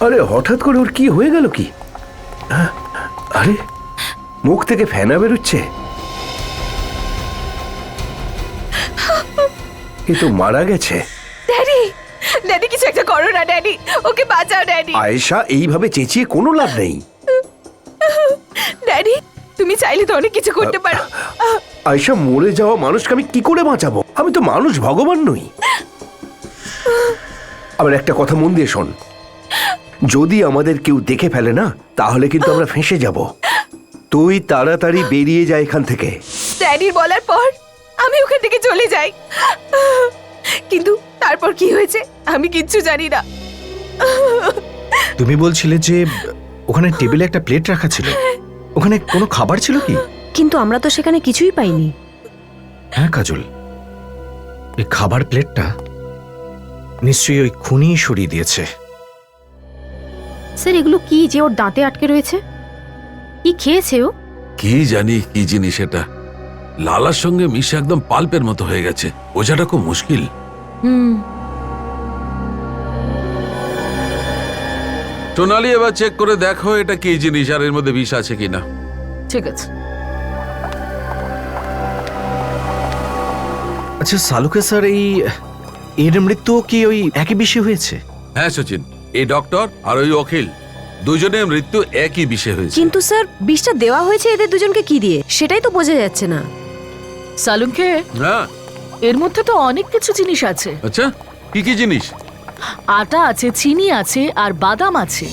F: আরে হঠাৎ করে ওর কি হয়ে গেল কি? হ্যাঁ? আরে মুখ থেকে ফেনা বেরোচ্ছে। এ তো মারা গেছে।
A: ড্যাডি, ড্যাডি কিছু একটা করো না ড্যাডি, ওকে বাঁচাও ড্যাডি।
F: আয়েশা, এইভাবে চেঁচিয়ে কোনো লাভ নেই।
A: ড্যাডি, তুমি চাইলে তো অনেক কিছু করতে পারো।
F: আয়েশা, মরে যাওয়া মানুষকে আমি কি করে বাঁচাবো? আমি তো মানুষ, ভগবান নই। আবার একটা কথা মন দিয়ে শোন, যদি আমাদের কেউ দেখে ফেলে না, তাহলে কিন্তু আমরা ফেঁসে যাব। তুই তাড়াতাড়ি বেরিয়ে যা এখান থেকে।
A: ড্যাডির বলার পর আমি ওখান থেকে চলে যাই, কিন্তু তারপর কি হয়েছে আমি কিচ্ছু জানি না।
H: তুমি বলছিলে যে ওখানে টেবিলে একটা প্লেট রাখা ছিল, ওখানে কোনো খাবার ছিল কি?
K: কিন্তু আমরা তো সেখানে কিছুই পাইনি।
H: হ্যাঁ কাজল, এই খাবার প্লেটটা নিশ্চয়ই ওই খুনি সরিয়ে দিয়েছে।
C: স্যার এগুলো কি যে ওর দাঁতে আটকে রয়েছে? কি খেয়েছে ও?
L: কি জানি কি জিনিস এটা, লালার সঙ্গে মিশে একদম পাল্পের মতো হয়ে গেছে, বোঝাটা খুব মুশকিল। সোনালি, এবার চেক করে দেখো এটা কি জিনিস আর এর মধ্যে বিষ আছে কিনা।
A: ঠিক আছে।
H: আচ্ছা সালুকে স্যার, এর মৃত্যু কি ওই একই বিষয় হয়েছে?
L: হ্যাঁ সচিন, এই ডক্টর আর ওই অখিল দুজনের মৃত্যু একই বিষয় হয়েছে।
K: কিন্তু স্যার বিষটা দেওয়া হয়েছে এদের দুজনকে কি দিয়ে, সেটাই তো বোঝা যাচ্ছে না।
A: সালুনকে,
L: হ্যাঁ
A: এর মধ্যে তো অনেক কিছু জিনিস আছে।
L: আচ্ছা, কি কি জিনিস?
A: আটা আছে, চিনি আছে, আর বাদাম আছে।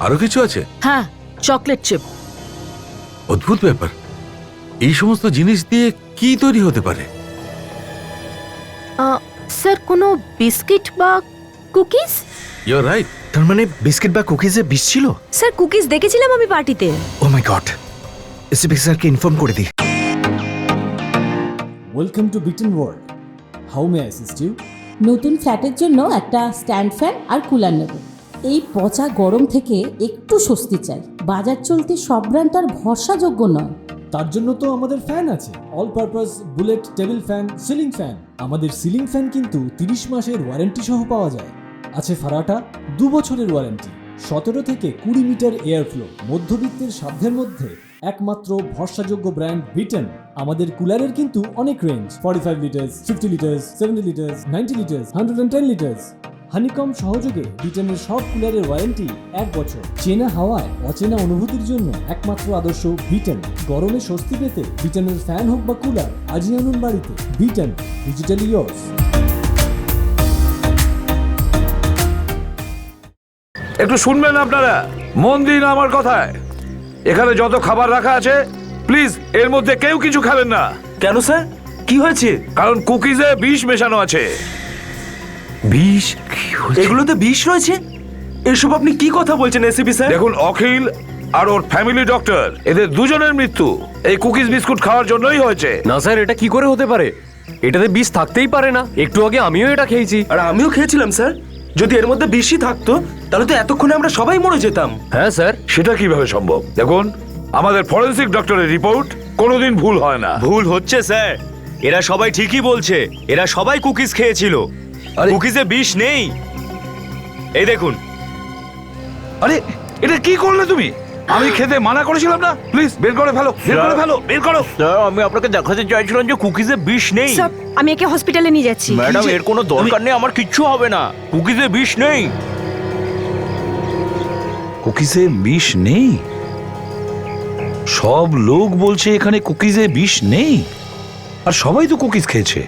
L: আরো কিছু আছে?
A: হ্যাঁ, চকলেট চিপ।
L: অদ্ভুত ব্যাপার, এই সমস্ত জিনিস দিয়ে কি তৈরি হতে পারে?
C: স্যার কোনো বিস্কিট বা কুকিজ?
L: You R right.
H: তার মানে বিস্কিট বা কুকিজে বিষ ছিল?
K: স্যার কুকিজ দেখেছিলাম আমি পার্টিতে।
H: ও মাই গড, এসিপি স্যারকে ইনফর্ম করে দিই।
M: Welcome to bitten world, how may I assist you? নতুন ফ্ল্যাটের জন্য একটা স্ট্যান্ড ফ্যান আর কুলার নেব। এই পচা গরম থেকে একটু স্বস্তি চাই। বাজার চলতে সব ব্র্যান্ড আর ভরসাযোগ্য নয়। তার জন্য তো আমাদের ফ্যান আছে, all purpose bullet table fan, ceiling fan. আমাদের সিলিং ফ্যান কিন্তু 30 মাসের ওয়ারেন্টি সহ পাওয়া যায়। আছে ফারাটা 2 বছরের ওয়ারেন্টি, 17 থেকে 20 মিটার এয়ার ফ্লো, মধ্যবিত্তের সাধ্যের মধ্যে একমাত্র ভরসাযোগ্য ব্র্যান্ড বিটেন। আমাদের কুলারের কিন্তু অনেক range, 45 litres, 50 litres, 70 litres, 90 litres, 110 litres. Honeycomb সহযোগে বিটেনের সব কুলারের ওয়ারেন্টি 1 বছর। চেনা হাওয়ায় অচেনা অনুভূতির জন্য একমাত্র আদর্শ বিটেন। গরমে স্বস্তি পেতে বিটেনের ফ্যান হোক বা কুলার, আজই আনুন বাড়িতে। Beaten, digitally years.
E: একটু শুনবেন আপনারা, মন দিন আমার কথায়। এখানে যত খাবার রাখা আছে, প্লিজ এর মধ্যে কেউ কিছু খাবেন না।
J: কেন স্যার, কি হয়েছে?
E: কারণ কুকিজে বিষ মেশানো আছে।
J: বিষ? এগুলোতে বিষ রয়েছে? এসব আপনি কি কথা বলছেন এসিপি স্যার?
E: দেখুন, অখিল আর ওর ফ্যামিলি ডক্টর, এদের দুজনের মৃত্যু এই কুকিজ বিস্কুট খাওয়ার জন্যই হয়েছে।
J: না স্যার, এটা কি করে হতে পারে? এটাতে বিষ থাকতেই পারে না। একটু আগে আমিও এটা খেয়েছি। আর আমিও খেয়েছিলাম স্যার। যদি এর মধ্যে বিষই থাকতো তাহলে তো এতক্ষণে আমরা সবাই মরে যেতাম।
E: হ্যাঁ স্যার, সেটা কিভাবে সম্ভব? দেখুন, আমাদের ফরেনসিক ডক্টরের রিপোর্ট কোনোদিন ভুল হয় না।
D: ভুল হচ্ছে স্যার, এরা সবাই ঠিকই বলছে, এরা সবাই কুকিজ খেয়েছিল, কুকিজে বিষ নেই। এই দেখুন।
E: আরে এটা কি করলে তুমি? আমি খেতে মানা করেছিলাম না? প্লিজ বের করে ফেলো, বের করে ফেলো, বের করো।
D: স্যার, আমি আপনাকে দেখাতে চাইছিলাম যে কুকিজে বিষ নেই।
K: স্যার আমি একে হসপিটালে নিয়ে যাচ্ছি।
D: ম্যাডাম, এর কোনো দরকার নেই, আমার কিচ্ছু হবে না, কুকিজে বিষ নেই।
E: কুকিজে বিষ নেই? সব লোক বলছে এখানে কুকিজে বিষ নেই, আর সবাই তো কুকিজ খেয়েছে।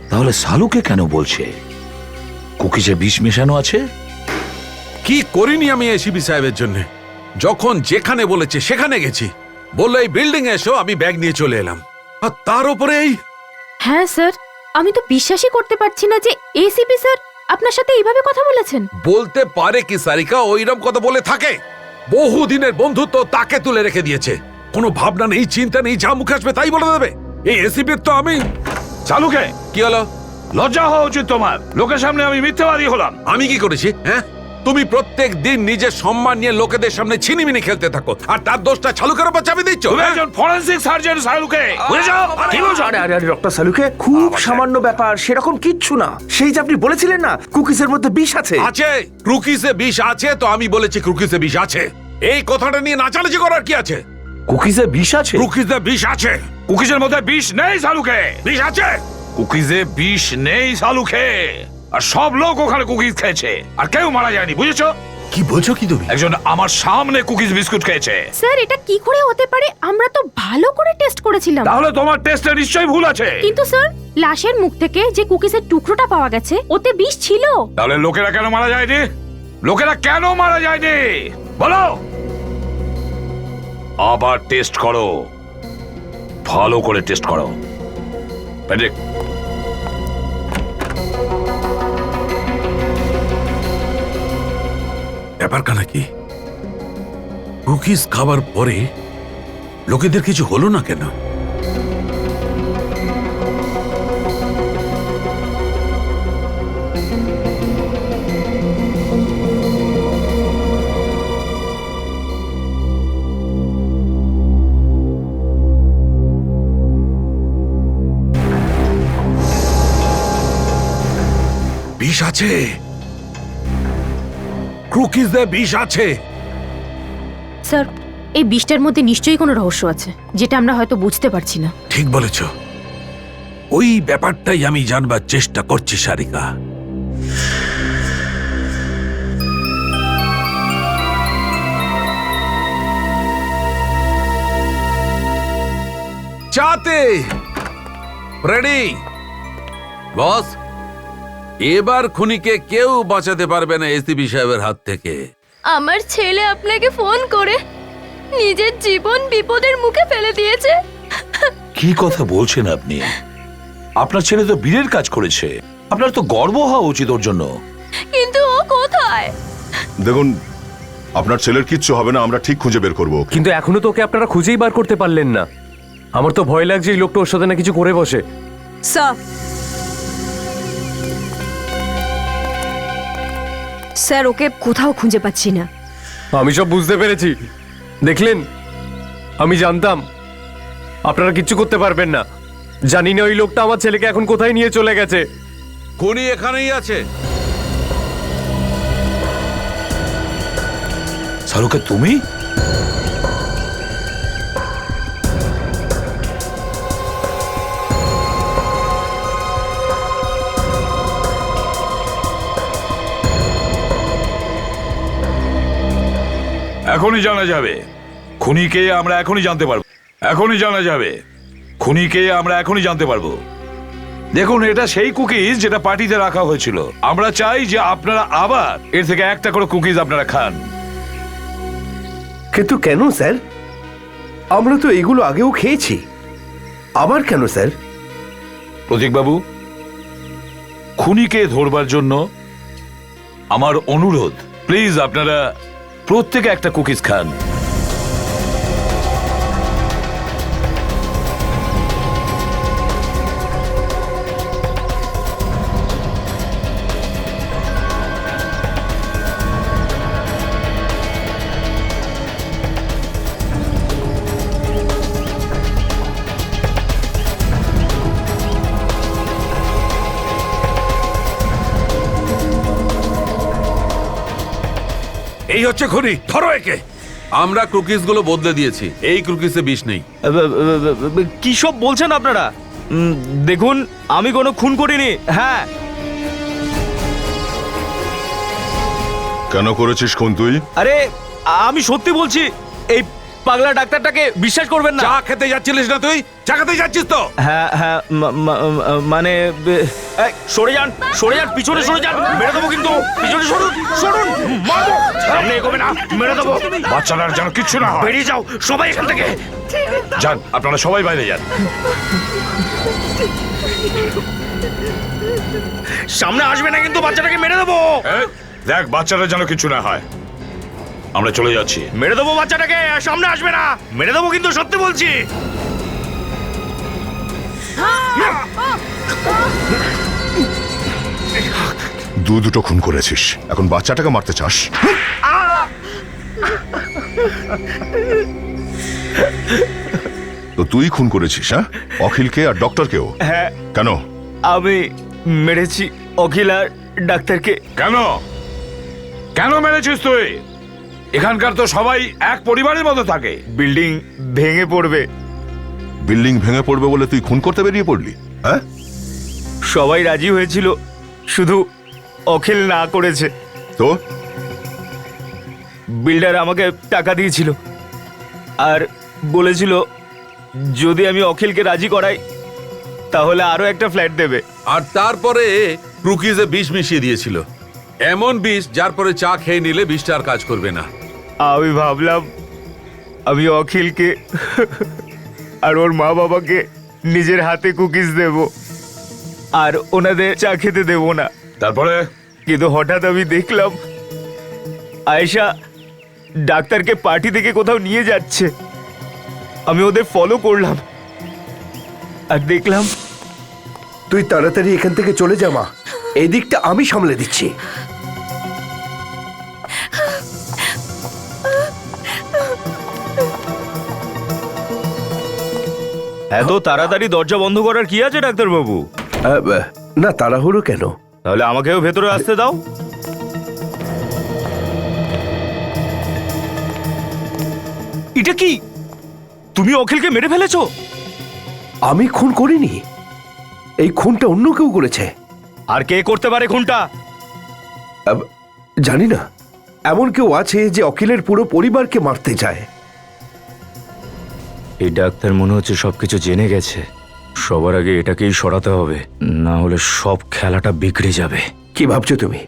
E: তাহলে সালুকে কেন বলছে কুকিজে বিষ মেশানো আছে?
L: কি করিনি আমি এসিপি সাহেবের জন্য? যখন যেখানে বলেছে সেখানে গেছি, বললো এই বিল্ডিং এসো, আমি ব্যাগ নিয়ে চলে এলাম, আর তার উপরে এই।
C: হ্যাঁ স্যার, আমি তো বিশ্বাসই করতে পারছি না যে এসিপি স্যার আপনার সাথে এইভাবে কথা বলেছেন।
L: বলতে পারে কি সারিকা ওইরকম কথা বলে থাকে? বহুদিনের বন্ধুত্ব তাকে তুলে রেখে দিয়েছে, কোনো ভাবনা নেই, চিন্তা নেই, যা মুখে আসবে তাই বলে দেবে। এই এসিপির তো আমি।
E: চালুকে
L: কি হলো?
E: লজ্জা হওয়া উচিত তোমার। লোকের সামনে আমি মিথ্যাবাদী হলাম।
L: আমি কি করেছি? হ্যাঁ, তুমি প্রত্যেক দিন নিজের সম্মান নিয়ে লোকেদের সামনে ছিনিমিনি খেলতে থাকো, আর তার দোষটা চালুকের উপর চাপিয়ে দিচ্ছ।
E: তুমি একজন ফরেনসিক সার্জন সালুকে, বুঝেছো? কি বলছো?
F: আরে আরে আরে ডক্টর সালুকে, খুব সামান্য ব্যাপার, সেরকম কিচ্ছু না। সেই যে আপনি বলেছিলেন না কুকিজের মধ্যে বিষ আছে।
L: আছে, ক্রুকিসে বিষ আছে তো আমি বলেছি ক্রুকিসে বিষ আছে। এই কথাটা নিয়ে নাচানাচি করার কি আছে?
F: কুকিজে বিষ আছে?
L: ক্রুকিসে বিষ আছে।
E: কুকিজের মধ্যে বিষ নেই সালুকে।
L: বিষ আছে।
E: কুকিজে বিষ নেই সালুকে। আর সব লোক ওখানে কুকিজ খেয়েছে, আর কেউ মারা যায়নি, বুঝেছো?
L: কি বলছো কি তুমি?
E: একজন আমার সামনে কুকিজ বিস্কুট খেয়েছে।
C: স্যার এটা কি করে হতে পারে? আমরা তো ভালো করে টেস্ট করেছিলাম।
E: তাহলে তোমার টেস্টে নিশ্চয়ই ভুল আছে।
C: কিন্তু স্যার লাশের মুখ থেকে যে কুকিজের টুকরোটা পাওয়া গেছে ওতে বিষ ছিল।
E: তাহলে লোকেরা কেন মারা যায়নি? লোকেরা কেন মারা যায়নি বলো? আবার টেস্ট করো, ভালো করে টেস্ট করো। প্যাট্রিক,
L: ব্যাপারটা নাকি কুকিজ খাবার পরে লোকেদের কিছু হলো না কেন? বিষ আছে, ক্রুকিজে বিষ আছে।
C: স্যার এই বিষটার মধ্যে নিশ্চয়ই কোনো রহস্য আছে যেটা আমরা হয়তো বুঝতে পারছি না।
L: ঠিক বলেছ, ওই ব্যাপারটাই আমি জানবার চেষ্টা করছি সারিকা। চাতে রেডি বস। এবার খুনিকে কেউ বাঁচাতে পারবে না এসিপি সাহেবের হাত থেকে।
B: আমার ছেলে আপনাকে ফোন করে নিজের জীবন বিপদের মুখে ফেলে দিয়েছে।
E: কি কথা বলছেন আপনি? আপনার ছেলে তো বীরের কাজ করেছে, আপনার তো গর্ব হওয়া উচিত ওর জন্য।
B: কিন্তু ও কোথায়?
I: দেখুন, আপনার ছেলের কিচ্ছু হবে না, আমরা ঠিক খুঁজে বের করব।
J: কিন্তু এখনো তো ওকে আপনারা খুঁজেই বার করতে পারলেন না। আমার তো ভয় লাগছে এই লোকটা ওর সাথে না কিছু করে বসে।
K: স্যার, স্যার ওকে কোথাও খুঁজে পাচ্ছি না।
J: আমি সব বুঝতে পেরেছি। দেখলেন, আমি জানতাম আপনারা কিচ্ছু করতে পারবেন না। জানি না ওই লোকটা আমার ছেলেকে এখন কোথায় নিয়ে চলে গেছে।
L: খুনি এখানেই আছে।
E: সালুকে তুমি? এখনই জানা যাবে খুনিকে, আমরা এখনই জানতে পারবো। এখনই জানা যাবে খুনিকে, আমরা এখনই জানতে পারবো। দেখুন, এটা সেই কুকিজ যেটা পার্টিতে রাখা হয়েছিল। আমরা চাই যে আপনারা আবার এর থেকে একটা করে কুকিজ আপনারা খান।
F: কিন্তু কেন স্যার? আমরা তো এগুলো আগেও খেয়েছি, আবার কেন স্যার?
E: প্রতীকবাবু, খুনিকে ধরবার জন্য আমার অনুরোধ, প্লিজ আপনারা প্রত্যেকে একটা কুকিজ খান।
L: এই হচ্ছে খুনি, ধরো একে। আমরা কুকিজ গুলো বদলে দিয়েছি, এই কুকিজে বিষ নেই।
D: কি সব বলছেন আপনারা? দেখুন, আমি কোনো খুন করিনি। হ্যাঁ,
I: কেন করেছিস খুন তুই?
D: আরে আমি সত্যি বলছি। এই পাগলা ডাক্তারটাকে বিশ্বাস করবেন না।
L: চা খেতে যাচ্ছিলিস না তুই? চা খেতে যাচ্ছিস তো?
D: হ্যাঁ হ্যাঁ, মানে এই, সরে যান, সরে যান, পিছনে সরে যান, মেরে দেবো কিন্তু। পিছনে সরুন, সরুন, মারবো। সামনে এগোবে না, মেরে দেবো।
E: বাচ্চাটার যেন কিচ্ছু না হয়।
D: বেরিয়ে যাও সবাই এখান থেকে।
E: যান, আপনারা সবাই বাইরে যান।
D: সামনে আসবে না কিন্তু, বাচ্চাটাকে মেরে দেবো।
E: দেখ, বাচ্চাটার যেন কিছু না হয়। আমরা চলে যাচ্ছি।
D: মেরে দেবো বাচ্চাটাকে, আর সামনে আসবে না, মেরে দেবো কিন্তু, সত্যি বলছি।
I: দুটো খুন করেছিস, এখন বাচ্চাটাকে মারতে চাস? তো তুই খুন করেছিস? হ্যাঁ, অখিলকে আর ডক্টরকেও?
D: হ্যাঁ,
I: কেন?
D: আমি মেরেছি অখিল আর ডাক্তারকে।
E: কেন কেন মেরেছিস তুই? এখানকার তো সবাই এক পরিবারের মতো থাকে।
D: বিল্ডিং ভেঙে পড়বে।
I: বিল্ডিং ভেঙে পড়বে বলে তুই খুন করতে বেরিয়ে পড়লি? হ্যাঁ,
D: সবাই রাজি হয়েছিল, শুধু অখিল না করেছে।
I: তো
D: বিল্ডার আমাকে টাকা দিয়েছিল আর বলেছিল যদি আমি অখিলকে রাজি করাই তাহলে আরো একটা ফ্ল্যাট দেবে।
L: আর তারপরে কুকিজে বিষ মিশিয়ে দিয়েছিল, এমন বিষ যার পরে চা খেয়ে নিলে বিষটা আর কাজ করবে না।
D: আমি ভাবলাম আমি অখিলকে আর ওর মা বাবাকে নিজের হাতে কুকিজ দেব আর ওনাদের চা খেতে দেব না।
E: তারপরে?
D: কিন্তু হঠাৎ আমি দেখলাম আয়েশা ডাক্তারকে পার্টি থেকে কোথাও নিয়ে যাচ্ছে। আমি ওদের ফলো করলাম আর দেখলাম।
F: তুই তাড়াতাড়ি এখান থেকে চলে যা মা, এই দিকটা আমি সামলে দিচ্ছি।
D: এত তাড়াতাড়ি দরজা বন্ধ করার কি আছে ডাক্তারবাবু?
F: না, তাড়াহুড়ো কেন?
D: তাহলে আমাকেও ভেতরে আসতে দাও। এটা কি? তুমি অখিলকে মেরে ফেলেছো?
F: আমি খুন করিনি, এই খুনটা অন্য কেউ করেছে।
D: আর কে করতে পারে খুনটা?
F: জানি না, এমন কেউ আছে যে অখিলের পুরো পরিবারকে মারতে চায়।
D: এই ডাক্তার মনে হচ্ছে সবকিছু জেনে গেছে। সবার আগে এটাকেই সরাতে হবে, না হলে সব খেলাটা বিগড়ে যাবে।
F: কি ভাবছো তুমি?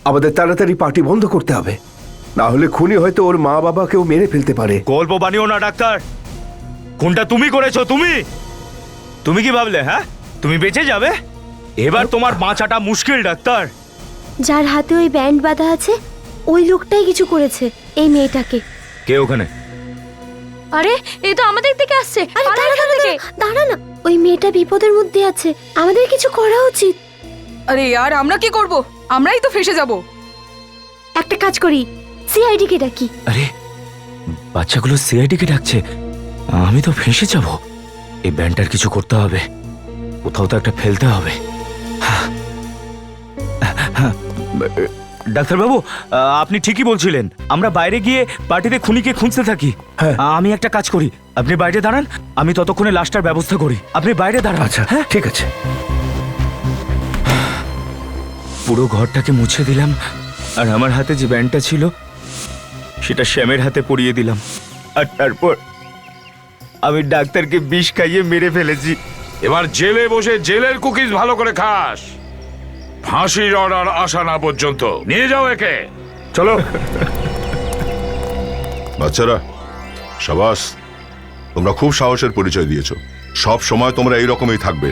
F: আমাদের তাড়াতাড়ি পার্টি বন্ধ করতে হবে, না হলে খুনি হয়তো ওর মা বাবাকেও মেরে ফেলতে পারে।
D: গল্প বানিও না ডাক্তার, খুনটা তুমি করেছো। তুমি কি ভাবলে হ্যাঁ তুমি বেঁচে যাবে? এবার তোমার বাঁচাটা মুশকিল ডাক্তার।
B: যার হাতে ওই ব্যান্ড বাঁধা আছে ওই লোকটাই কিছু করেছে এই মেয়েটাকে।
D: কে ওখানে?
B: আরে এ তো আমাদের দিকে আসছে। দাঁড়া না, ওই মেয়েটা বিপদের মধ্যে আছে, আমাদের কিছু করা উচিত।
A: আরে यार, আমরা কি করব? আমরাই তো ফেসে যাব।
B: একটা কাজ করি, সিআইডি কে ডাকি।
D: আরে বাচ্চাগুলো সিআইডি কে ডাকছে, আমি তো ফেঁসে যাব। এই ব্যান্ডটার কিছু করতে হবে, কোথাও তো একটা ফেলতে হবে। ডাক্তারবাবু, আপনি ঠিকই বলছিলেন। আমরা বাইরে গিয়ে পার্টিতে খুনিকে খুঁজতে থাকি। আমি একটা কাজ করি, আপনি বাইরে দাঁড়ান, আমি ততক্ষণে লাশটার ব্যবস্থা করি। আপনি বাইরে দাঁড়ান।
F: আচ্ছা, হ্যাঁ, ঠিক আছে।
D: পুরো ঘরটাকে মুছে দিলাম আর আমার হাতে যে ব্যান্ডটা ছিল সেটা শ্যামের হাতে পরিয়ে দিলাম। আর তারপর আমি ডাক্তারকে বিষ খাইয়ে মেরে ফেলেছি।
E: এবার জেলে বসে জেলের কুকিজ ভালো করে খাস, ফাঁসির অর্ডার আসা না পর্যন্ত। নিয়ে যাও একে, চলো।
I: বাচ্চারা, সাবাস, তোমরা খুব সাহসের পরিচয় দিয়েছো। সব সময় তোমরা এইরকমই থাকবে।